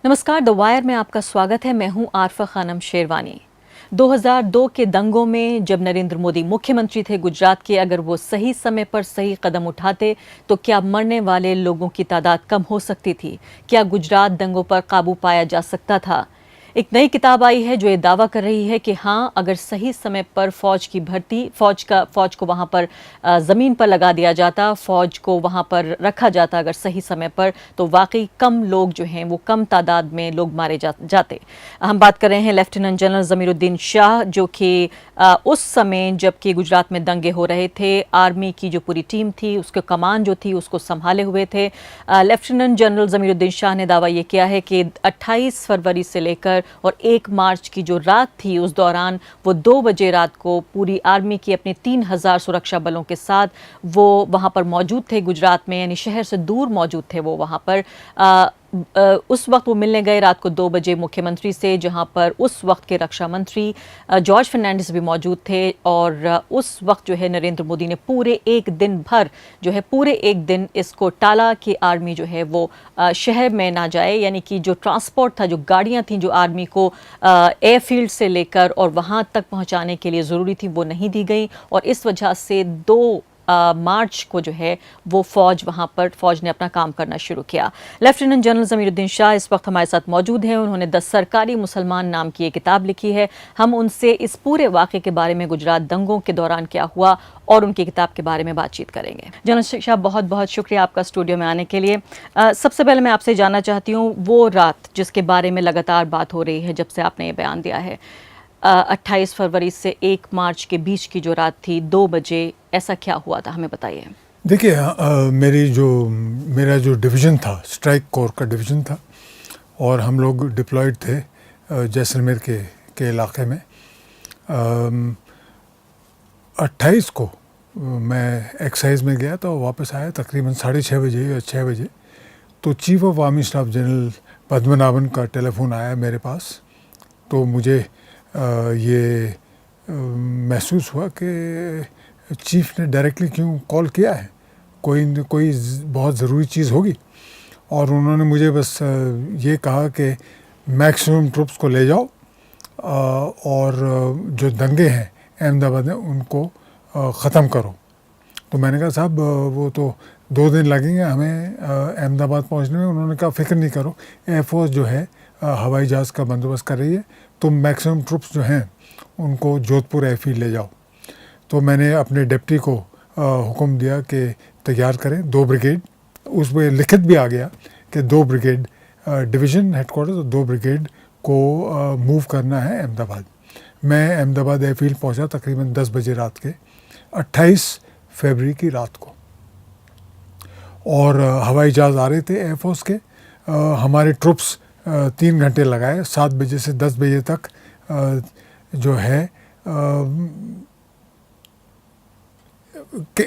नमस्कार, the wire में आपका स्वागत है। मैं हूं आरफा खानम शेरवानी। 2002 के दंगों में जब नरेंद्र मोदी मुख्यमंत्री थे गुजरात के, अगर वो सही समय पर सही कदम उठाते तो क्या मरने वाले लोगों की तादाद कम हो सकती थी? क्या गुजरात दंगों पर काबू पाया जा सकता था? एक नई किताब आई है जो ये दावा कर रही है कि हाँ, अगर सही समय पर फौज की भर्ती, फौज को वहां पर ज़मीन पर लगा दिया जाता, फौज को वहां पर रखा जाता अगर सही समय पर, तो वाकई कम लोग जो हैं वो कम तादाद में लोग मारे जाते। हम बात कर रहे हैं लेफ्टिनेंट जनरल ज़मीरुद्दीन शाह, जो कि उस समय जबकि गुजरात में दंगे हो रहे थे, आर्मी की जो पूरी टीम थी उसके कमान जो थी उसको संभाले हुए थे। लेफ्टिनेंट जनरल ज़मीरुद्दीन शाह ने दावा ये किया है कि 28 फरवरी से लेकर और 1 मार्च की जो रात थी उस दौरान वो 2 बजे रात को पूरी आर्मी की अपने 3000 सुरक्षा बलों के साथ वो वहाँ पर मौजूद थे गुजरात में, यानी शहर से दूर मौजूद थे वो वहाँ पर। उस वक्त वो मिलने गए रात को 2 बजे मुख्यमंत्री से, जहां पर उस वक्त के रक्षा मंत्री जॉर्ज फर्नांडिस भी मौजूद थे। और उस वक्त जो है नरेंद्र मोदी ने पूरे एक दिन भर जो है पूरे एक दिन इसको टाला कि आर्मी जो है वो शहर में ना जाए, यानी कि जो ट्रांसपोर्ट था, जो गाड़ियां थी जो आर्मी को एयरफील्ड से लेकर और वहां तक पहुंचाने के लिए ज़रूरी थी वो नहीं दी गई। और इस वजह से 2 मार्च को जो है वो फौज ने अपना काम करना शुरू किया। लेफ्टिनेंट जनरल ज़मीरुद्दीन शाह इस वक्त हमारे साथ मौजूद हैं। उन्होंने द सरकारी मुसलमान नाम की एक किताब लिखी है। हम उनसे इस पूरे वाक़े के बारे में, गुजरात दंगों के दौरान क्या हुआ और उनकी किताब के बारे में बातचीत करेंगे। जनरल शाह, बहुत बहुत शुक्रिया आपका स्टूडियो में आने के लिए। सबसे पहले मैं आपसे जानना चाहती हूँ वो रात जिसके बारे में लगातार बात हो रही है जब से आपने ये बयान दिया है, 28 फरवरी से 1 मार्च के बीच की जो रात थी 2 बजे, ऐसा क्या हुआ था, हमें बताइए। देखिए, मेरा जो डिवीज़न था, स्ट्राइक कोर का डिवीज़न था और हम लोग डिप्लॉयड थे जैसलमेर के इलाके में। 28 को मैं एक्सरसाइज में गया तो वापस आया तकरीबन 6:30 बजे या 6 बजे। तो chief of army staff general Padmanabhan का टेलीफोन आया मेरे पास। तो मुझे ये महसूस हुआ कि चीफ ने डायरेक्टली क्यों कॉल किया है, कोई बहुत ज़रूरी चीज़ होगी। और उन्होंने मुझे बस ये कहा कि मैक्सिमम ट्रुप्स को ले जाओ और जो दंगे हैं अहमदाबाद में उनको ख़त्म करो। तो मैंने कहा साहब वो तो 2 दिन लगेंगे हमें अहमदाबाद पहुंचने में। उन्होंने कहा फ़िक्र नहीं करो, एयरफोर्स जो है हवाई जहाज़ का बंदोबस्त कर रही है, तुम मैक्सिमम ट्रुप्स जो हैं उनको जोधपुर एयरफील्ड ले जाओ। तो मैंने अपने डिप्टी को हुक्म दिया कि तैयार करें 2 ब्रिगेड। उसमें लिखित भी आ गया कि 2 ब्रिगेड डिवीज़न हेडक्वार्टर और 2 ब्रिगेड को मूव करना है अहमदाबाद। मैं अहमदाबाद एयरफील्ड पहुंचा तकरीबन 10 बजे रात के, 28 फरवरी की रात को। और हवाई जहाज़ आ रहे थे एयरफोर्स के। हमारे ट्रुप्स 3 घंटे लगाए, 7 बजे से 10 बजे तक जो है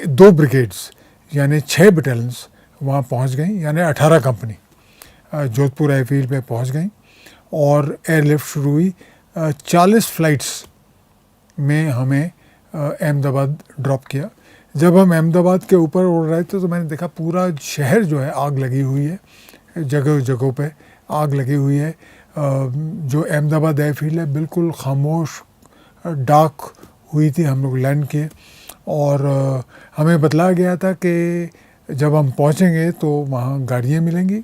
2 ब्रिगेड्स यानी 6 बटालियंस वहाँ पहुँच गई, यानी 18 कंपनी जोधपुर एयरफील्ड पे पहुँच गई और एयरलिफ्ट शुरू हुई। 40 फ़्लाइट्स में हमें अहमदाबाद ड्रॉप किया। जब हम अहमदाबाद के ऊपर उड़ रहे थे तो मैंने देखा पूरा शहर जो है आग लगी हुई है, जगह जगहों पे आग लगी हुई है। जो अहमदाबाद एयरफील्ड है बिल्कुल खामोश डार्क हुई थी। हम लोग लैंड किए और हमें बतलाया गया था कि जब हम पहुंचेंगे तो वहाँ गाड़ियाँ मिलेंगी,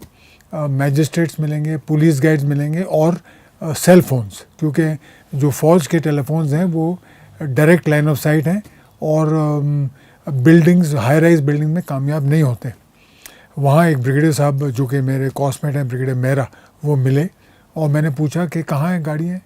मैजिस्ट्रेट्स मिलेंगे, पुलिस गाइड्स मिलेंगे और सेल फोन्स, क्योंकि जो फौज के टेलीफोन्स हैं वो डायरेक्ट लाइन ऑफ साइट हैं और बिल्डिंग्स, हाई राइज बिल्डिंग में कामयाब नहीं होते। वहाँ एक ब्रिगेडियर साहब जो कि मेरे कॉस्टमेट हैं, ब्रिगेडियर मेहरा, वो मिले और मैंने पूछा कि कहाँ हैं गाड़ियाँ।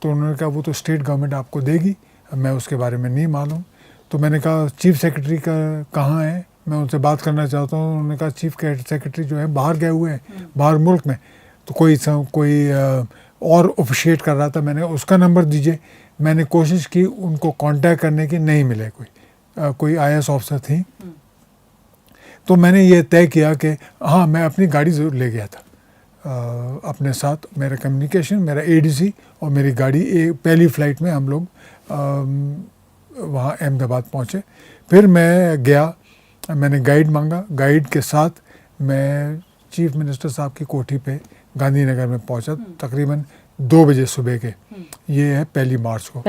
तो उन्होंने कहा वो तो स्टेट गवर्नमेंट आपको देगी, मैं उसके बारे में नहीं मालूम। तो मैंने कहा चीफ सेक्रेटरी का कहाँ है, मैं उनसे बात करना चाहता हूँ। उन्होंने कहा चीफ सेक्रेटरी जो है बाहर गए हुए हैं, बाहर मुल्क में। तो कोई और ऑफिशिएट कर रहा था, मैंने उसका नंबर दीजिए। मैंने कोशिश की उनको कांटेक्ट करने की, नहीं मिले कोई IAS ऑफिसर थी। तो मैंने ये तय किया कि हाँ, मैं अपनी गाड़ी ज़रूर ले गया था अपने साथ। मेरा कम्युनिकेशन, मेरा ADC और मेरी गाड़ी, पहली फ़्लाइट में हम लोग वहाँ अहमदाबाद पहुँचे। फिर मैं गया, मैंने गाइड मांगा, गाइड के साथ मैं चीफ मिनिस्टर साहब की कोठी पे गांधीनगर में पहुंचा तकरीबन 2 बजे सुबह के। ये है 1 मार्च को।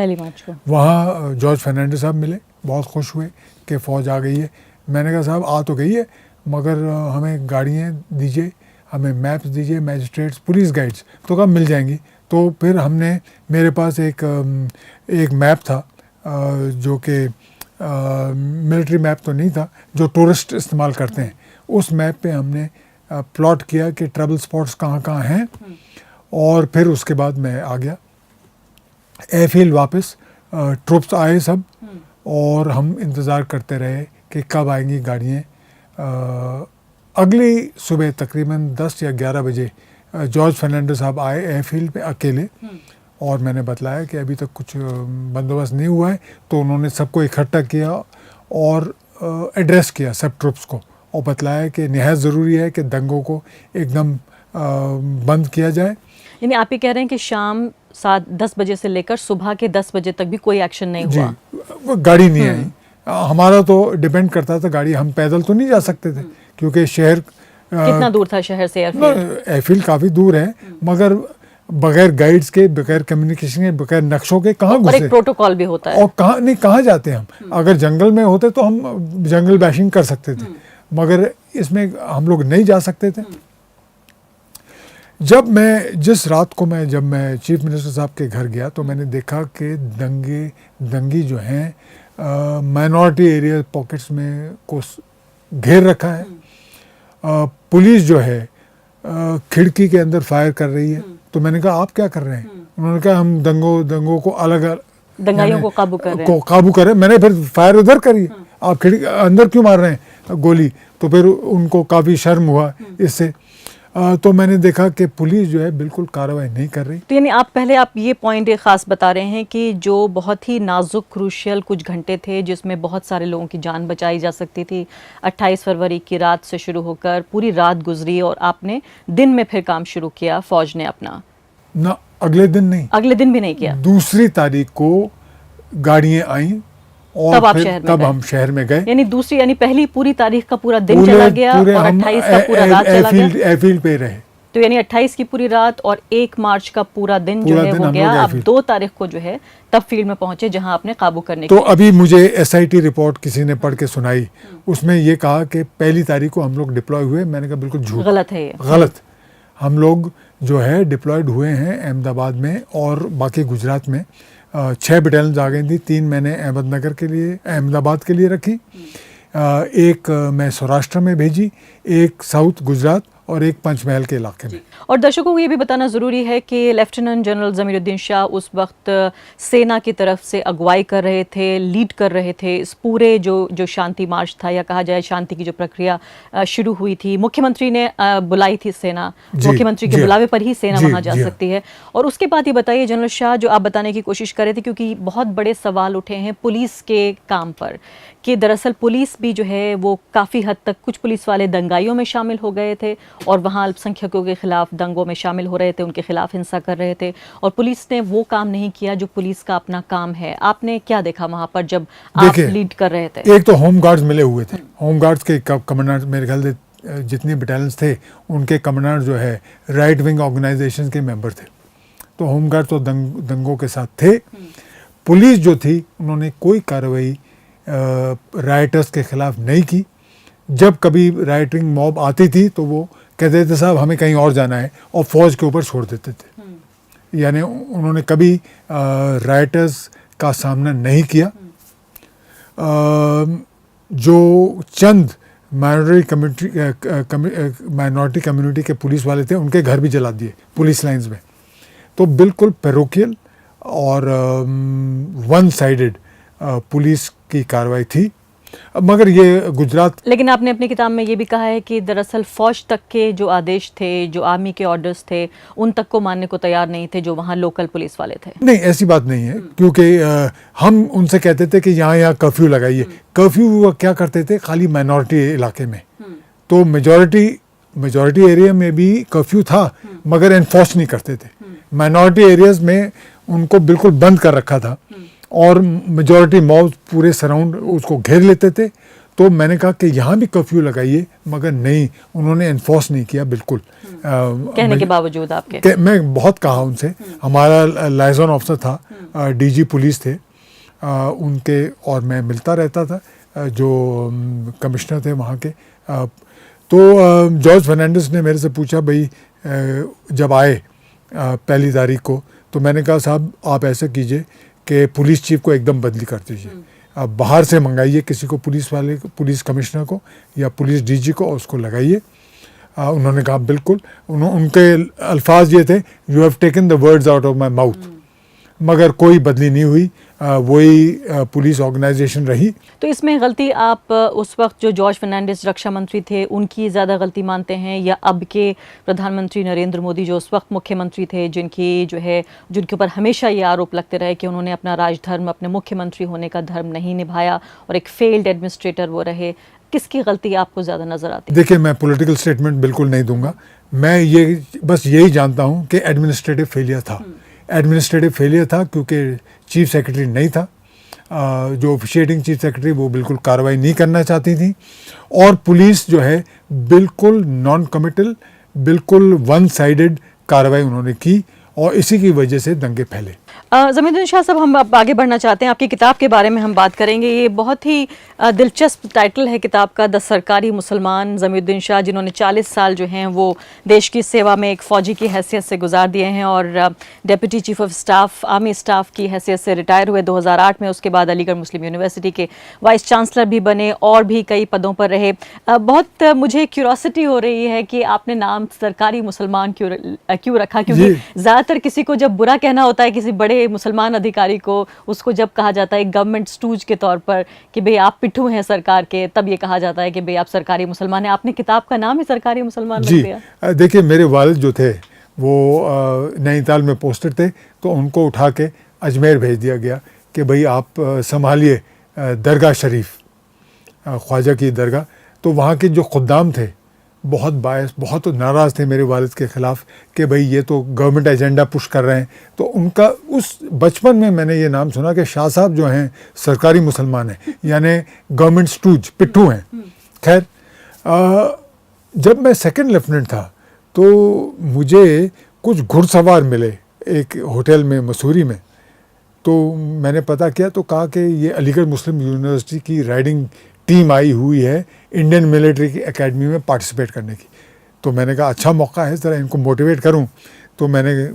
वहाँ जॉर्ज फर्नांडिस साहब मिले, बहुत खुश हुए कि फ़ौज आ गई है। मैंने कहा साहब आ तो गई है मगर हमें गाड़ियाँ दीजिए, हमें मैप्स दीजिए, मैजिस्ट्रेट्स, पुलिस गाइड्स। तो कहा मिल जाएंगी। तो फिर हमने, मेरे पास एक मैप था जो कि मिलिट्री मैप तो नहीं था, जो टूरिस्ट इस्तेमाल करते हैं। उस मैप पे हमने प्लॉट किया कि ट्रबल स्पॉट्स कहाँ कहाँ हैं, और फिर उसके बाद मैं आ गया एयरफील्ड वापस। ट्रुप्स आए सब, और हम इंतज़ार करते रहे कि कब आएंगी गाड़ियाँ। अगली सुबह तकरीबन 10 या 11 बजे जॉर्ज फर्नांडिस साहब आए एयरफील्ड पे अकेले, और मैंने बतलाया कि अभी तक कुछ बंदोबस्त नहीं हुआ है। तो उन्होंने सबको इकट्ठा किया और एड्रेस किया सब ट्रुप्स को, और बतलाया कि निहायत ज़रूरी है कि दंगों को एकदम बंद किया जाए। यानी आप ये कह रहे हैं कि शाम 10 बजे से लेकर सुबह के 10 बजे तक भी कोई एक्शन नहीं हुआ? जी, गाड़ी नहीं आई। हमारा तो डिपेंड करता था गाड़ी, हम पैदल तो नहीं जा सकते थे क्योंकि शहर कितना दूर था शहर से एयरफील्ड? एयरफील्ड काफ़ी दूर है, मगर बगैर गाइड्स के, बगैर कम्युनिकेशन के, बगैर नक्शों के कहाँ घुसे? और एक प्रोटोकॉल भी होता है। और कहाँ जाते हम? अगर जंगल में होते तो हम जंगल बैशिंग कर सकते थे, मगर इसमें हम लोग नहीं जा सकते थे। जिस रात को जब मैं चीफ मिनिस्टर साहब के घर गया तो मैंने देखा कि दंगी जो हैं माइनॉरिटी एरिया पॉकेट्स में को घेर रखा है। पुलिस जो है खिड़की के अंदर फायर कर रही है। तो मैंने कहा आप क्या कर रहे हैं? उन्होंने कहा हम दंगों को दंगाइयों को काबू कर रहे हैं। मैंने फिर फायर उधर करी, आप खिड़की अंदर क्यों मार रहे हैं गोली? तो फिर उनको काफ़ी शर्म हुआ इससे। तो मैंने देखा कि पुलिस जो है बिल्कुल कार्रवाई नहीं कर रही। तो यानी आप ये पॉइंट एक ख़ास बता रहे हैं कि जो बहुत ही नाजुक क्रूशियल कुछ घंटे थे जिसमें बहुत सारे लोगों की जान बचाई जा सकती थी। 28 फरवरी की रात से शुरू होकर पूरी रात गुजरी और आपने दिन में फिर काम शुरू किया फौज ने अपना? ना, अगले दिन नहीं, अगले दिन भी नहीं किया। दूसरी तारीख को गाड़ियाँ आई और तब हम शहर में गए। यानी पहली पूरी तारीख का पूरा दिन चला गया और 28 का पूरा रात चला गया। एयरफील्ड पे रहे। तो यानी 28 की पूरी रात और 1 मार्च का पूरा दिन जो है हो गया। अब 2 तारीख को जो है तब फील्ड में पहुंचे जहां आपने काबू करने तो अभी मुझे SIT रिपोर्ट किसी ने पढ़ के सुनाई, उसमें ये कहा कि पहली तारीख को हम लोग डिप्लॉय हुए। मैंने कहा बिल्कुल झूठ, गलत है ये, गलत। हम लोग जो है डिप्लॉयड हुए हैं अहमदाबाद में और बाकी गुजरात में। 6 बटालियन आ गई थी। 3 मैंने अहमदाबाद के लिए रखी, एक मैं सौराष्ट्र में भेजी, एक साउथ गुजरात और एक पंचमहल के इलाके में। और दर्शकों को ये भी बताना ज़रूरी है कि लेफ्टिनेंट जनरल ज़मीरुद्दीन शाह उस वक्त सेना की तरफ से अगुवाई कर रहे थे, लीड कर रहे थे इस पूरे जो शांति मार्च था या कहा जाए शांति की जो प्रक्रिया शुरू हुई थी। मुख्यमंत्री ने बुलाई थी सेना, मुख्यमंत्री के बुलावे पर ही सेना वहाँ जा सकती है। और उसके बाद ये बताइए जनरल शाह, जो आप बताने की कोशिश कर रहे थे, क्योंकि बहुत बड़े सवाल उठे हैं पुलिस के काम पर कि दरअसल पुलिस भी जो है वो काफ़ी हद तक, कुछ पुलिस वाले दंगाइयों में शामिल हो गए थे और वहाँ अल्पसंख्यकों के खिलाफ दंगों में शामिल हो रहे थे, उनके खिलाफ हिंसा कर रहे थे, और पुलिस ने वो काम नहीं किया जो पुलिस का अपना काम है। आपने क्या देखा वहाँ पर जब आप लीड कर रहे थे? एक तो होम गार्ड्स मिले हुए थे। होम गार्ड्स के कमांडर, मेरे ख्याल से जितने बटालियंस थे उनके कमांडर जो है राइट विंग ऑर्गेनाइजेशन के मेंबर थे। तो होम गार्ड तो दंगों के साथ थे। पुलिस जो थी उन्होंने कोई कार्रवाई राइटर्स के खिलाफ नहीं की। जब कभी राइटिंग मॉब आती थी तो वो कहते थे साहब हमें कहीं और जाना है, और फौज के ऊपर छोड़ देते थे। यानी उन्होंने कभी राइटर्स का सामना नहीं किया। जो चंद माइनॉरिटी कम्युनिटी के पुलिस वाले थे उनके घर भी जला दिए पुलिस लाइंस में। तो बिल्कुल पैरोकियल और वन साइडेड पुलिस की कार्रवाई थी। मगर ये गुजरात, लेकिन आपने अपनी किताब में ये भी कहा है कि दरअसल फौज तक के जो आदेश थे, जो आर्मी के ऑर्डर्स थे, उन तक को मानने को तैयार नहीं थे जो वहाँ लोकल पुलिस वाले थे। नहीं, ऐसी बात नहीं है, क्योंकि हम उनसे कहते थे कि यहाँ कर्फ्यू लगाइए। कर्फ्यू क्या करते थे? खाली माइनॉरिटी इलाके में। तो मेजॉरिटी एरिया में भी कर्फ्यू था मगर एनफोर्स नहीं करते थे। माइनॉरिटी एरियाज में उनको बिल्कुल बंद कर रखा था और मेजॉरिटी मॉब पूरे सराउंड उसको घेर लेते थे। तो मैंने कहा कि यहाँ भी कर्फ्यू लगाइए, मगर नहीं, उन्होंने इन्फोर्स नहीं किया बिल्कुल। कहने के बावजूद आपके मैं बहुत कहा उनसे। हमारा लाइजन ऑफिसर था, डीजी पुलिस थे, उनके और मैं मिलता रहता था, जो कमिश्नर थे वहाँ के। तो जॉर्ज फर्नांडिस ने मेरे से पूछा, भाई जब आए पहली तारीख को, तो मैंने कहा साहब आप ऐसा कीजिए कि पुलिस चीफ को एकदम बदली कर दीजिए, आप बाहर से मंगाइए किसी को, पुलिस वाले को, पुलिस कमिश्नर को या पुलिस डीजी को, और उसको लगाइए। उन्होंने कहा बिल्कुल। उनके अल्फाज ये थे, you have taken the words out of my mouth. मगर कोई बदली नहीं हुई, वही पुलिस ऑर्गेनाइजेशन रही। तो इसमें गलती आप उस वक्त जो जॉर्ज फर्नांडिस रक्षा मंत्री थे उनकी ज़्यादा गलती मानते हैं, या अब के प्रधानमंत्री नरेंद्र मोदी जो उस वक्त मुख्यमंत्री थे, जिनके ऊपर हमेशा ये आरोप लगते रहे कि उन्होंने अपना राजधर्म, अपने मुख्यमंत्री होने का धर्म नहीं निभाया और एक फेल्ड एडमिनिस्ट्रेटर वो रहे, किसकी गलती आपको ज़्यादा नज़र आती है? देखिए, मैं पॉलिटिकल स्टेटमेंट बिल्कुल नहीं दूंगा। मैं ये बस यही जानता हूँ कि एडमिनिस्ट्रेटिव फेलियर था। एडमिनिस्ट्रेटिव फेलियर था क्योंकि चीफ सेक्रेटरी नहीं था, जो ऑफिशिएटिंग चीफ सेक्रेटरी वो बिल्कुल कार्रवाई नहीं करना चाहती थी, और पुलिस जो है बिल्कुल नॉन कमिटल, बिल्कुल वन साइडेड कार्रवाई उन्होंने की, और इसी की वजह से दंगे फैले। ज़मीरुद्दीन शाह साहब, हम अब आगे बढ़ना चाहते हैं, आपकी किताब के बारे में हम बात करेंगे। ये बहुत ही दिलचस्प टाइटल है किताब का, द सरकारी मुसलमान। ज़मीरुद्दीन शाह जिन्होंने 40 साल जो हैं वो देश की सेवा में एक फ़ौजी की हैसियत से गुजार दिए हैं, और deputy chief of staff, army staff की हैसियत से रिटायर हुए 2008 में। उसके बाद अलीगढ़ मुस्लिम यूनिवर्सिटी के वाइस चांसलर भी बने और भी कई पदों पर रहे। बहुत मुझे क्यूरोसिटी हो रही है कि आपने नाम सरकारी मुसलमान क्यों रखा, क्योंकि ज़्यादातर किसी को जब बुरा कहना होता है किसी बड़े मुसलमान अधिकारी को, उसको जब कहा जाता है गवर्नमेंट स्टूज के तौर पर कि भाई आप पिट्ठू हैं सरकार के, तब ये कहा जाता है कि भाई आप सरकारी मुसलमान हैं। आपने किताब का नाम ही सरकारी मुसलमान रख दिया। देखिए, मेरे वालिद जो थे वो नैनीताल में पोस्टेड थे, तो उनको उठा के अजमेर भेज दिया गया कि भाई आप संभालिए दरगाह शरीफ, ख्वाजा की दरगाह। तो वहाँ के जो खुद्दाम थे बहुत बायस, बहुत नाराज़ थे मेरे वालिद के ख़िलाफ़ कि भाई ये तो गवर्नमेंट एजेंडा पुश कर रहे हैं। तो उनका उस बचपन में मैंने ये नाम सुना कि शाह साहब जो हैं सरकारी मुसलमान हैं, यानी गवर्नमेंट स्टूज, पिट्ठू हैं। खैर, जब मैं सेकंड लेफ्टिनेंट था तो मुझे कुछ घुड़सवार मिले एक होटल में मसूरी में। तो मैंने पता किया तो कहा कि ये अलीगढ़ मुस्लिम यूनिवर्सिटी की राइडिंग टीम आई हुई है इंडियन मिलिट्री की एकेडमी में पार्टिसिपेट करने की। तो मैंने कहा अच्छा मौका है, ज़रा इनको मोटिवेट करूं। तो मैंने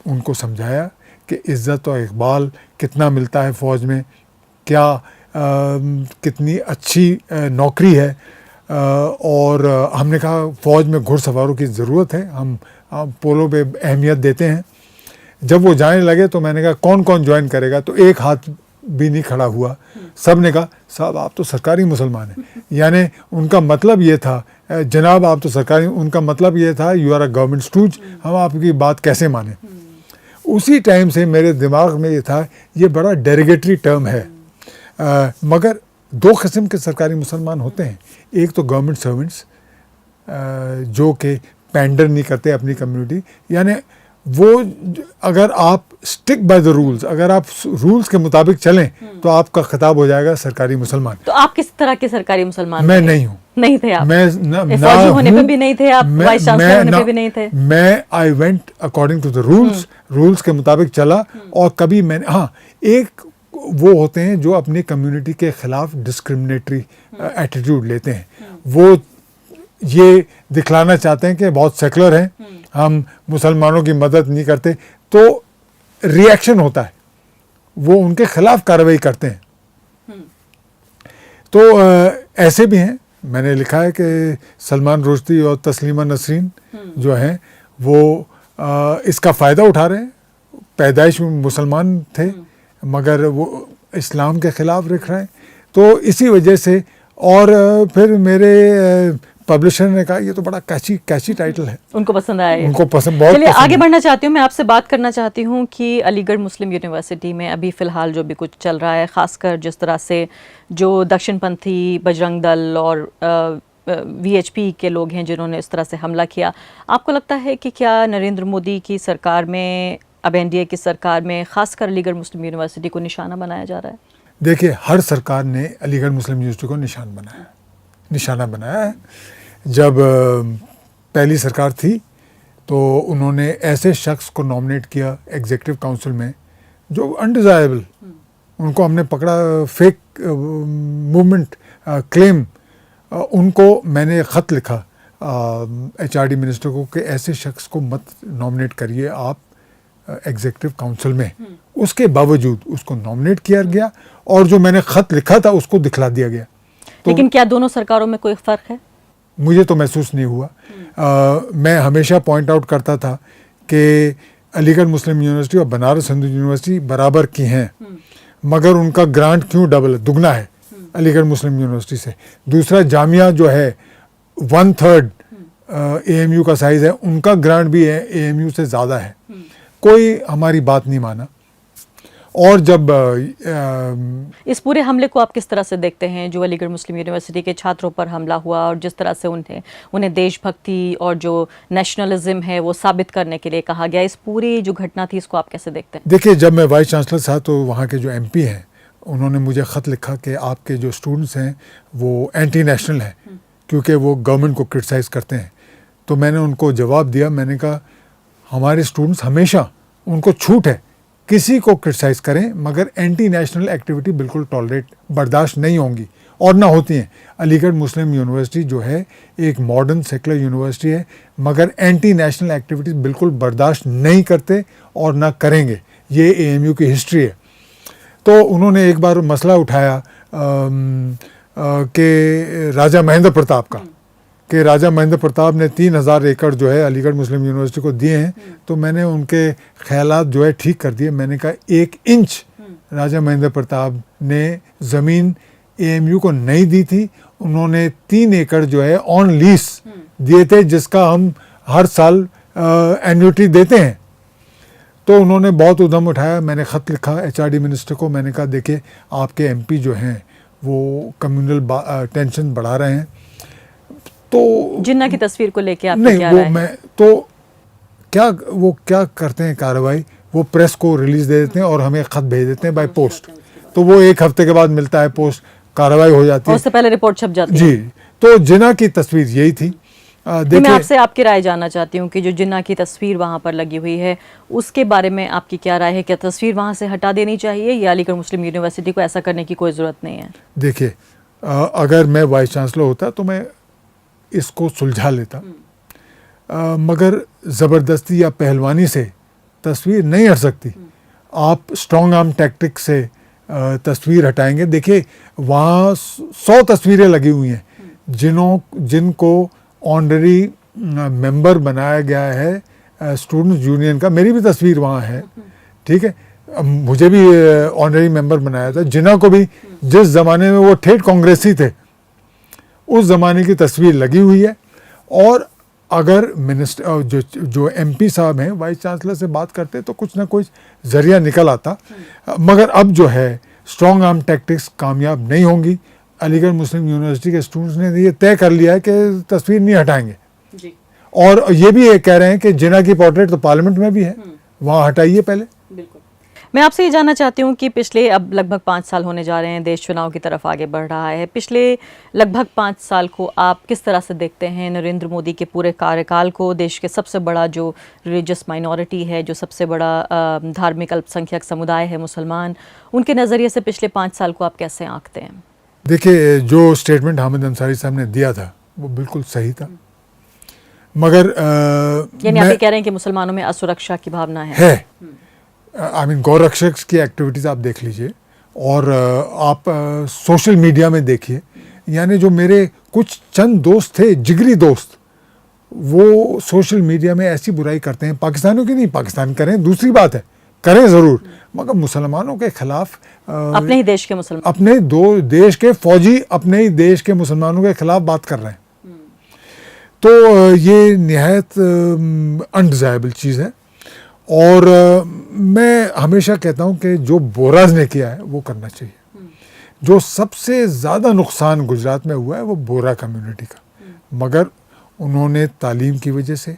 उनको समझाया कि इज़्ज़त और इकबाल कितना मिलता है फ़ौज में, क्या कितनी अच्छी नौकरी है, और हमने कहा फ़ौज में घुड़सवारों की ज़रूरत है, हम पोलो पे अहमियत देते हैं। जब वो जाने लगे तो मैंने कहा कौन कौन ज्वाइन करेगा, तो एक हाथ भी नहीं खड़ा हुआ। सब ने कहा साहब आप तो सरकारी मुसलमान हैं। यानी उनका मतलब ये था, जनाब आप तो सरकारी, उनका मतलब ये था you are a government stooge, हम आपकी बात कैसे माने। उसी टाइम से मेरे दिमाग में ये था ये बड़ा डेरोगेटरी टर्म है। मगर दो किस्म के सरकारी मुसलमान होते हैं, एक तो गवर्नमेंट सर्वेंट्स जो कि पैंडर नहीं करते अपनी कम्युनिटी, यानी वो अगर आप स्टिक बाय द रूल्स, अगर आप रूल्स के मुताबिक चलें तो आपका खिताब हो जाएगा सरकारी मुसलमान। तो आप किस तरह के सरकारी मुसलमान? मैं नहीं हूँ। नहीं थे आप? मैं फौजी होने पे भी नहीं थे आप, वाइस चांसलर होने पे भी नहीं थे? मैं I went according to the rules, rules के मुताबिक चला। और कभी मैंने, हाँ, एक वो होते हैं जो अपनी कम्युनिटी के खिलाफ डिस्क्रिमिनेटरी एटीट्यूड लेते हैं, वो ये दिखलाना चाहते हैं कि बहुत सेकुलर हैं, हम मुसलमानों की मदद नहीं करते, तो रिएक्शन होता है, वो उनके खिलाफ कार्रवाई करते हैं। तो ऐसे भी हैं। मैंने लिखा है कि सलमान रुश्दी और तस्लीमा नसरीन जो हैं वो इसका फ़ायदा उठा रहे हैं। पैदाइश में मुसलमान थे मगर वो इस्लाम के ख़िलाफ़ लिख रहे हैं। तो इसी वजह से, और फिर मेरे पब्लिशर ने कहा ये तो बड़ा कैची टाइटल है, उनको पसंद आया, उनको पसंद, बहुत चलिए पसंद आगे बढ़ना चाहती हूँ। मैं आपसे बात करना चाहती हूँ कि अलीगढ़ मुस्लिम यूनिवर्सिटी में अभी फ़िलहाल जो भी कुछ चल रहा है, ख़ासकर जिस तरह से जो दक्षिणपंथी बजरंग दल और VHP के लोग हैं जिन्होंने इस तरह से हमला किया, आपको लगता है कि क्या नरेंद्र मोदी की सरकार में, अब NDA की सरकार में, ख़ासकर अलीगढ़ मुस्लिम यूनिवर्सिटी को निशाना बनाया जा रहा है? देखिए, हर सरकार ने अलीगढ़ मुस्लिम यूनिवर्सिटी को निशाना बनाया है। जब पहली सरकार थी तो उन्होंने ऐसे शख्स को नॉमिनेट किया एग्जीक्यूटिव काउंसिल में जो अनडिज़ायरेबल, उनको हमने पकड़ा, फेक मूवमेंट क्लेम, उनको मैंने ख़त लिखा HRD मिनिस्टर को कि ऐसे शख्स को मत नॉमिनेट करिए आप एग्जीक्यूटिव काउंसिल में। उसके बावजूद उसको नॉमिनेट किया गया और जो मैंने ख़त लिखा था उसको दिखला दिया गया। तो लेकिन क्या दोनों सरकारों में कोई फ़र्क है? मुझे तो महसूस नहीं हुआ। मैं हमेशा पॉइंट आउट करता था कि अलीगढ़ मुस्लिम यूनिवर्सिटी और बनारस हिंदू यूनिवर्सिटी बराबर की हैं, मगर उनका ग्रांट क्यों दुगना है अलीगढ़ मुस्लिम यूनिवर्सिटी से। दूसरा, जामिया जो है 1/3 AMU का साइज़ है, उनका ग्रांट भी AMU से ज़्यादा है। कोई हमारी बात नहीं माना। और जब इस पूरे हमले को आप किस तरह से देखते हैं, जो अलीगढ़ मुस्लिम यूनिवर्सिटी के छात्रों पर हमला हुआ और जिस तरह से उन्हें देशभक्ति और जो नेशनलिज्म है वो साबित करने के लिए कहा गया, इस पूरी जो घटना थी इसको आप कैसे देखते हैं? देखिए, जब मैं वाइस चांसलर था तो वहाँ के जो MP हैं उन्होंने मुझे ख़त लिखा कि आपके जो स्टूडेंट्स हैं वो एंटी नेशनल हैं क्योंकि वो गवर्नमेंट को क्रिटिसाइज़ करते हैं। तो मैंने उनको जवाब दिया, मैंने कहा हमारे स्टूडेंट्स हमेशा, उनको छूट है किसी को क्रिटिसाइज़ करें, मगर एंटी नेशनल एक्टिविटी बिल्कुल बर्दाश्त नहीं होंगी और ना होती हैं। अलीगढ़ मुस्लिम यूनिवर्सिटी जो है एक मॉडर्न सेकुलर यूनिवर्सिटी है, मगर एंटी नेशनल एक्टिविटीज़ बिल्कुल बर्दाश्त नहीं करते और ना करेंगे। ये AMU की हिस्ट्री है। तो उन्होंने एक बार मसला उठाया कि राजा महेंद्र प्रताप का, कि राजा महेंद्र प्रताप ने 3000 एकड़ जो है अलीगढ़ मुस्लिम यूनिवर्सिटी को दिए हैं। तो मैंने उनके ख्यालात जो है ठीक कर दिए। मैंने कहा 1 इंच राजा महेंद्र प्रताप ने ज़मीन AMU को नहीं दी थी, उन्होंने 3 एकड़ जो है ऑन लीज दिए थे, जिसका हम हर साल एन्युटी देते हैं। तो उन्होंने बहुत उद्यम उठाया। मैंने ख़त लिखा HRD मिनिस्टर को, मैंने कहा देखिए आपके MP जो हैं वो कम्युनल टेंशन बढ़ा रहे हैं। तो जिन्ना की तस्वीर को लेके आप नहीं, क्या वो राय है? मैं तो क्या करते हैं कार्रवाई, वो प्रेस को रिलीज दे देते हैं और हमें ख़त भेज देते हैं बाय पोस्ट। तो वो 1 हफ्ते के बाद मिलता है पोस्ट, कार्रवाई हो जाती है, उससे पहले रिपोर्ट छप जाती है। जी। तो जिन्ना की तस्वीर यही थी। तो मैं आपसे आपकी राय जानना चाहती हूँ कि जो जिन्ना की तस्वीर वहाँ पर लगी हुई है उसके बारे में आपकी क्या राय है? क्या तस्वीर वहाँ से हटा देनी चाहिए या अलीगढ़ मुस्लिम यूनिवर्सिटी को ऐसा करने की कोई ज़रूरत नहीं है? देखिए, अगर मैं वाइस चांसलर होता तो मैं इसको सुलझा लेता, मगर ज़बरदस्ती या पहलवानी से तस्वीर नहीं हट सकती। आप स्ट्रॉन्ग आर्म टैक्टिक से तस्वीर हटाएंगे। देखिए, वहाँ 100 तस्वीरें लगी हुई हैं जिनको ऑनररी मेंबर बनाया गया है स्टूडेंट्स यूनियन का। मेरी भी तस्वीर वहाँ है, ठीक है, मुझे भी ऑनररी मेंबर बनाया था। जिन्ना को भी जिस ज़माने में वो ठेठ कांग्रेसी थे उस ज़माने की तस्वीर लगी हुई है। और अगर मिनिस्टर जो MP साहब हैं वाइस चांसलर से बात करते तो कुछ ना कुछ ज़रिया निकल आता, मगर अब जो है स्ट्रॉन्ग आर्म टैक्टिक्स कामयाब नहीं होंगी। अलीगढ़ मुस्लिम यूनिवर्सिटी के स्टूडेंट्स ने ये तय कर लिया है कि तस्वीर नहीं हटाएंगे जी। और ये भी ये कह रहे हैं कि जिन्ना की पोर्ट्रेट तो पार्लियामेंट में भी है, वहाँ हटाइए पहले। बिल्कुल। मैं आपसे ये जानना चाहती हूँ कि पिछले अब लगभग 5 साल होने जा रहे हैं, देश चुनाव की तरफ आगे बढ़ रहा है। पिछले लगभग 5 साल को आप किस तरह से देखते हैं? नरेंद्र मोदी के पूरे कार्यकाल को, देश के सबसे बड़ा जो रिलीजियस माइनॉरिटी है, जो सबसे बड़ा धार्मिक अल्पसंख्यक समुदाय है मुसलमान, उनके नज़रिए से पिछले 5 साल को आप कैसे आंकते हैं? देखिए, जो स्टेटमेंट हामिद अंसारी साहब ने दिया था वो बिल्कुल सही था, मगर यानी आप ये कह रहे हैं कि मुसलमानों में असुरक्षा की भावना है। आई मीन गौ रक्षक की एक्टिविटीज़ आप देख लीजिए और आप सोशल मीडिया में देखिए, यानी जो मेरे कुछ चंद दोस्त थे, जिगरी दोस्त, वो सोशल मीडिया में ऐसी बुराई करते हैं। पाकिस्तानियों की नहीं, पाकिस्तान करें दूसरी बात है, करें ज़रूर, मगर मुसलमानों के खिलाफ, अपने ही देश के मुसलमान, अपने दो देश के फौजी अपने ही देश के मुसलमानों के खिलाफ बात कर रहे हैं। तो ये निहायत अनडिज़ायरेबल चीज़ है। और मैं हमेशा कहता हूँ कि जो बोराज ने किया है वो करना चाहिए। जो सबसे ज़्यादा नुकसान गुजरात में हुआ है वो बोरा कम्युनिटी का, मगर उन्होंने तालीम की वजह से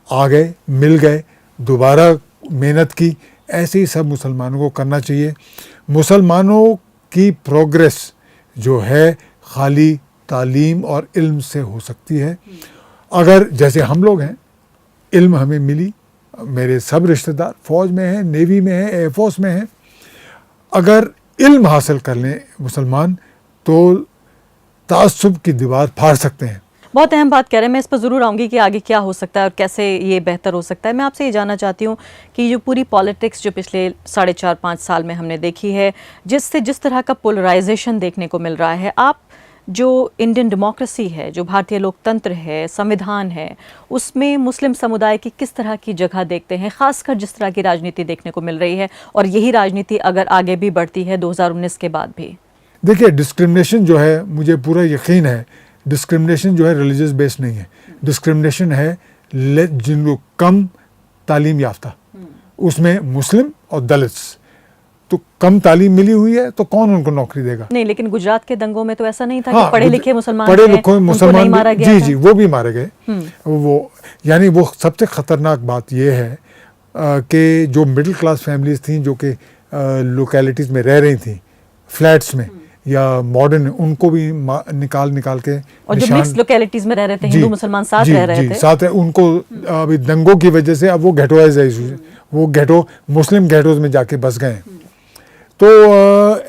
आ गए, मिल गए, दोबारा मेहनत की। ऐसे ही सब मुसलमानों को करना चाहिए। मुसलमानों की प्रोग्रेस जो है खाली तालीम और इल्म से हो सकती है। अगर जैसे हम लोग हैं, इल्म हमें मिली, मेरे सब रिश्तेदार फ़ौज में हैं, नेवी में हैं, एयरफोर्स में हैं, अगर इल्म हासिल कर लें मुसलमान तो तासुब की दीवार फाड़ सकते हैं। बहुत अहम बात कह रहे हैं, मैं इस पर ज़रूर आऊँगी कि आगे क्या हो सकता है और कैसे ये बेहतर हो सकता है। मैं आपसे ये जानना चाहती हूँ कि जो पूरी पॉलिटिक्स जो पिछले 4.5-5 साल में हमने देखी है, जिस तरह का पोलराइजेशन देखने को मिल रहा है, आप जो इंडियन डेमोक्रेसी है, जो भारतीय लोकतंत्र है, संविधान है, उसमें मुस्लिम समुदाय की किस तरह की जगह देखते हैं, ख़ासकर जिस तरह की राजनीति देखने को मिल रही है और यही राजनीति अगर आगे भी बढ़ती है 2019 के बाद भी? देखिए, डिस्क्रिमिनेशन जो है, मुझे पूरा यकीन है, डिस्क्रिमिनेशन जो है रिलीजियस बेस्ड नहीं है। डिस्क्रिमिनेशन है जिन लोग कम तालीम याफ्ता, उसमें मुस्लिम और दलित्स, तो कम तालीम मिली हुई है तो कौन उनको नौकरी देगा? नहीं, लेकिन गुजरात के दंगों में तो ऐसा नहीं था हाँ, कि पढ़े लिखे मुसलमान पढ़े हैं, लिखे उनको मुसलमान नहीं मारा गया था। जी, वो भी मारे गए। वो यानी वो सबसे खतरनाक बात ये है कि जो मिडिल क्लास फैमिलीज थी, जो कि लोकेलिटीज़ में रह रही थी, फ्लैट्स में या मॉडर्न, उनको भी निकाल के, और जो मिक्स लोकेलिटीज में रह रहे थे, हिंदू मुसलमान साथ रह रहे थे, साथ है, उनको अभी दंगों की वजह से अब वो गेटोइज है, वो गेटो मुस्लिम गेटोज में जाके बस गए। तो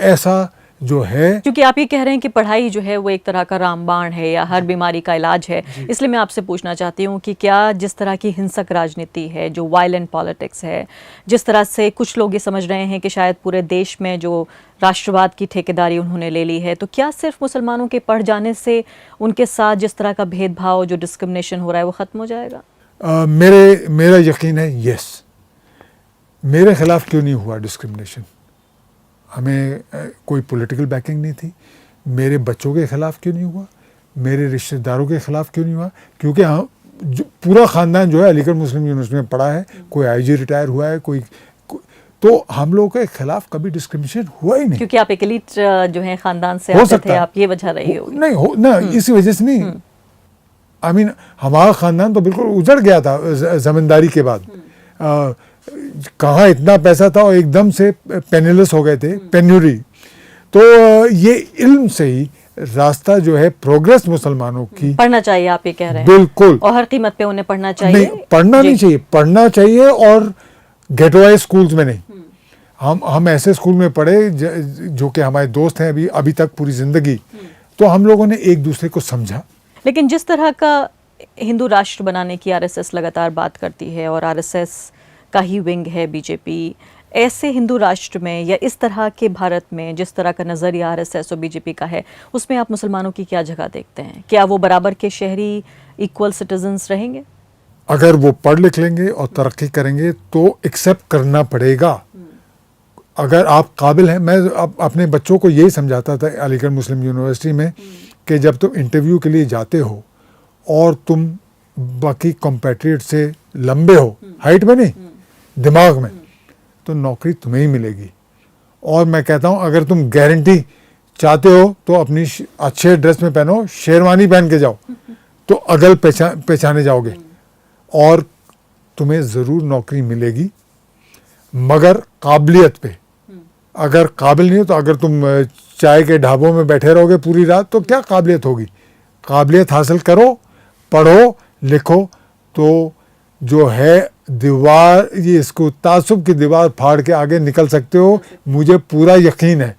ऐसा जो है, क्योंकि आप ये कह रहे हैं कि पढ़ाई जो है वो एक तरह का रामबाण है या हर बीमारी का इलाज है, इसलिए मैं आपसे पूछना चाहती हूँ कि क्या जिस तरह की हिंसक राजनीति है, जो वायलेंट पॉलिटिक्स है, जिस तरह से कुछ लोग ये समझ रहे हैं कि शायद पूरे देश में जो राष्ट्रवाद की ठेकेदारी उन्होंने ले ली है, तो क्या सिर्फ मुसलमानों के पढ़ जाने से उनके साथ जिस तरह का भेदभाव, जो डिस्क्रिमिनेशन हो रहा है, वो ख़त्म हो जाएगा? मेरा यकीन है यस। मेरे खिलाफ क्यों नहीं हुआ डिस्क्रिमिनेशन? हमें कोई पॉलिटिकल बैकिंग नहीं थी। मेरे बच्चों के ख़िलाफ़ क्यों नहीं हुआ? मेरे रिश्तेदारों के ख़िलाफ़ क्यों नहीं हुआ? क्योंकि हम पूरा ख़ानदान जो है अलीगढ़ मुस्लिम यूनिवर्सिटी में पढ़ा है, कोई आईजी रिटायर हुआ है, तो हम लोगों के ख़िलाफ़ कभी डिस्क्रिमिनेशन हुआ ही नहीं। क्योंकि आप एक एलीट जो है ख़ानदान से आते थे, आप ये वजह रही होगी। नहीं हो ना, इसी वजह से नहीं। आई मीन हमारा ख़ानदान तो बिल्कुल उजड़ गया था ज़मींदारी के बाद। कहाँ इतना पैसा था और एकदम से पेनिलेस हो गए थे, पेन्यूरी। तो ये इल्म से ही रास्ता जो है प्रोग्रेस मुसलमानों की पढ़ना चाहिए, आप ये कह रहे हैं? बिल्कुल, और हर कीमत पे उन्हें पढ़ना चाहिए। नहीं, पढ़ना नहीं चाहिए, पढ़ना चाहिए और गेटोवाइज स्कूल्स में नहीं। हम ऐसे स्कूल में पढ़े जो कि हमारे दोस्त हैं अभी तक पूरी जिंदगी, तो हम लोगों ने एक दूसरे को समझा। लेकिन जिस तरह का हिंदू राष्ट्र बनाने की आरएसएस लगातार बात करती है और आरएसएस का ही विंग है बीजेपी, ऐसे हिंदू राष्ट्र में या इस तरह के भारत में जिस तरह का नज़रिया आरएसएस और बीजेपी का है, उसमें आप मुसलमानों की क्या जगह देखते हैं? क्या वो बराबर के शहरी, इक्वल सिटीजन्स रहेंगे? अगर वो पढ़ लिख लेंगे और तरक्की करेंगे तो एक्सेप्ट करना पड़ेगा। अगर आप काबिल हैं, मैं अपने बच्चों को यही समझाता था अलीगढ़ मुस्लिम यूनिवर्सिटी में कि जब तुम इंटरव्यू के लिए जाते हो और तुम बाकी कॉम्पिटिटर से लंबे हो, हाइट में नहीं, दिमाग में, तो नौकरी तुम्हें ही मिलेगी। और मैं कहता हूँ अगर तुम गारंटी चाहते हो तो अपनी अच्छे ड्रेस में पहनो, शेरवानी पहन के जाओ, तो अगल पहचाने जाओगे और तुम्हें ज़रूर नौकरी मिलेगी, मगर काबिलियत पे। अगर काबिल नहीं हो तो अगर तुम चाय के ढाबों में बैठे रहोगे पूरी रात तो क्या काबिलियत होगी? काबिलियत हासिल करो, पढ़ो लिखो, तो जो है दीवार, ये इसको तासुब की दीवार फाड़ के आगे निकल सकते हो, मुझे पूरा यकीन है।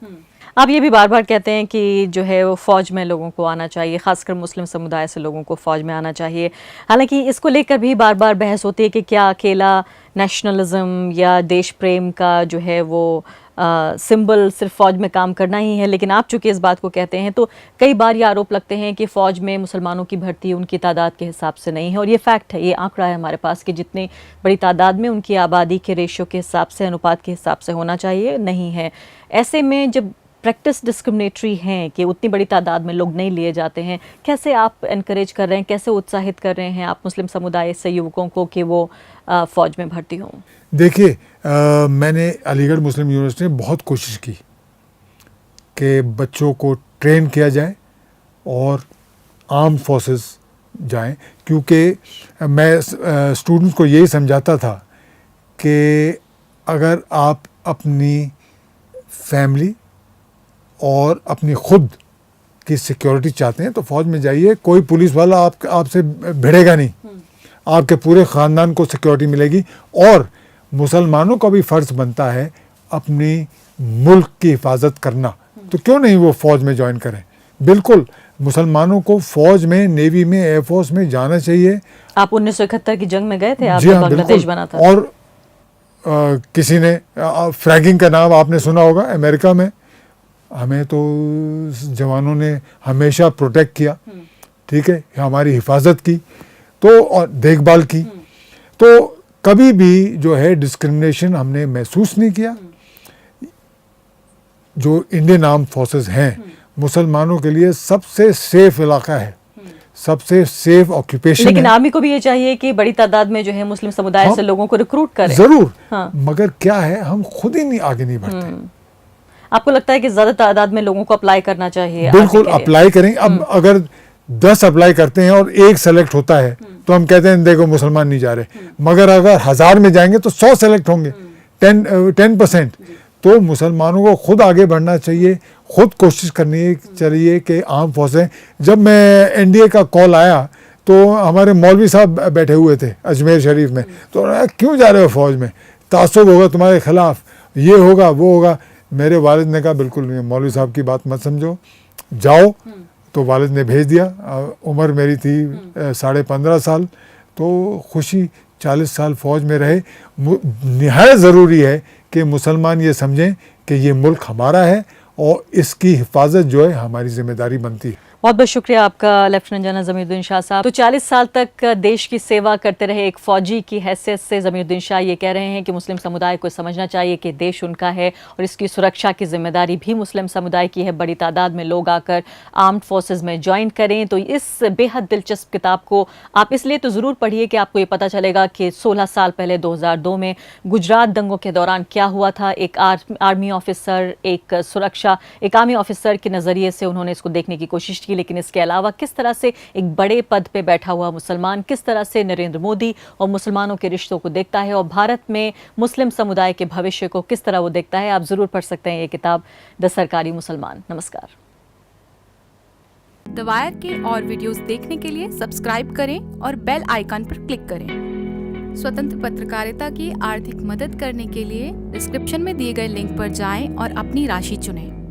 आप ये भी बार बार कहते हैं कि जो है वो फ़ौज में लोगों को आना चाहिए, ख़ासकर मुस्लिम समुदाय से लोगों को फ़ौज में आना चाहिए। हालांकि इसको लेकर भी बार बार बहस होती है कि क्या अकेला नेशनलिज्म या देश प्रेम का जो है वो सिंबल सिर्फ फ़ौज में काम करना ही है। लेकिन आप चूँकि इस बात को कहते हैं तो कई बार ये आरोप लगते हैं कि फ़ौज में मुसलमानों की भर्ती उनकी तादाद के हिसाब से नहीं है, और ये फैक्ट है, ये आंकड़ा है हमारे पास कि जितनी बड़ी तादाद में उनकी आबादी के रेशियो के हिसाब से, अनुपात के हिसाब से होना चाहिए, नहीं है। ऐसे में जब प्रैक्टिस डिस्क्रिमिनेटरी हैं कि उतनी बड़ी तादाद में लोग नहीं लिए जाते हैं, कैसे आप एनकरेज कर रहे हैं, कैसे उत्साहित कर रहे हैं आप मुस्लिम समुदाय से युवकों को कि वो फ़ौज में भर्ती हों? देखिए, मैंने अलीगढ़ मुस्लिम यूनिवर्सिटी में बहुत कोशिश की कि बच्चों को ट्रेन किया जाए और आर्म फोर्सेस जाएं, क्योंकि मैं स्टूडेंट्स को यही समझाता था कि अगर आप अपनी फैमिली और अपनी खुद की सिक्योरिटी चाहते हैं तो फौज में जाइए, कोई पुलिस वाला आपसे भिड़ेगा नहीं, आपके पूरे ख़ानदान को सिक्योरिटी मिलेगी। और मुसलमानों का भी फ़र्ज़ बनता है अपनी मुल्क की हिफाजत करना, तो क्यों नहीं वो फ़ौज में ज्वाइन करें। बिल्कुल मुसलमानों को फ़ौज में, नेवी में, एयरफोर्स में जाना चाहिए। आप 1971 की जंग में गए थे, जी आपने हाँ, बांग्लादेश बिल्कुल। बना था। और किसी ने फ्रैगिंग का नाम आपने सुना होगा, अमेरिका में हमें तो जवानों ने हमेशा प्रोटेक्ट किया, ठीक है, हमारी हिफाजत की तो और देखभाल की, तो कभी भी जो है डिस्क्रिमिनेशन हमने महसूस नहीं किया। जो इंडियन आर्म फोर्सेस हैं मुसलमानों के लिए सबसे सेफ इलाका है, सबसे सेफ ऑक्यूपेशन लेकिन है। आर्मी को भी ये चाहिए कि बड़ी तादाद में जो है मुस्लिम समुदाय हाँ, से लोगों को रिक्रूट करे। जरूर, हाँ। मगर क्या है, हम खुद ही नहीं आगे नहीं बढ़ते। आपको लगता है कि ज्यादा तादाद में लोगों को अप्लाई करना चाहिए? बिल्कुल आर्मी के लिए? अप्लाई करें। अब अगर 10 अप्लाई करते हैं और एक सेलेक्ट होता है तो हम कहते हैं देखो मुसलमान नहीं जा रहे, मगर अगर 1000 में जाएंगे तो 100 सेलेक्ट होंगे, 10%। तो मुसलमानों को खुद आगे बढ़ना चाहिए, खुद कोशिश करनी चाहिए कि आर्म फोर्सें। जब मैं एनडीए का कॉल आया तो हमारे मौलवी साहब बैठे हुए थे अजमेर शरीफ में, तो उन्होंने कहा, क्यों जा रहे हो फौज में, तासुब होगा तुम्हारे खिलाफ, ये होगा वो होगा। मेरे वालिद ने कहा बिल्कुल नहीं, मौलवी साहब की बात मत समझो, जाओ। तो वालिद ने भेज दिया। उम्र मेरी थी 15.5 साल, तो खुशी 40 साल फौज में रहे। निहायत ज़रूरी है कि मुसलमान ये समझें कि ये मुल्क हमारा है और इसकी हिफाजत जो है हमारी जिम्मेदारी बनती है। बहुत बहुत शुक्रिया आपका लेफ्टिनेंट जनरल ज़मीरुद्दीन शाह साहब। तो 40 साल तक देश की सेवा करते रहे एक फौजी की हैसियत से ज़मीरुद्दीन शाह ये कह रहे हैं कि मुस्लिम समुदाय को समझना चाहिए कि देश उनका है और इसकी सुरक्षा की जिम्मेदारी भी मुस्लिम समुदाय की है। बड़ी तादाद में लोग आकर आर्म्ड फोर्सेज में ज्वाइन करें। तो इस बेहद दिलचस्प किताब को आप इसलिए तो ज़रूर पढ़िए कि आपको ये पता चलेगा कि 16 साल पहले 2002 में गुजरात दंगों के दौरान क्या हुआ था। एक आर्मी ऑफिसर, एक आर्मी ऑफिसर के नज़रिए से उन्होंने इसको देखने की कोशिश की, लेकिन इसके अलावा किस तरह से एक बड़े पद पे बैठा हुआ मुसलमान किस तरह से नरेंद्र मोदी और मुसलमानों के रिश्तों को देखता है और भारत में मुस्लिम समुदाय के भविष्य को किस तरह वो देखता है। आप जरूर पढ़ सकते हैं ये किताब, द सरकारी मुसलमान। नमस्कार। द वायर के और वीडियोस देखने के लिए सब्सक्राइब करें और बेल आइकन पर क्लिक करें। स्वतंत्र पत्रकारिता की आर्थिक मदद करने के लिए डिस्क्रिप्शन में दिए गए लिंक पर जाएं और अपनी राशि चुनें।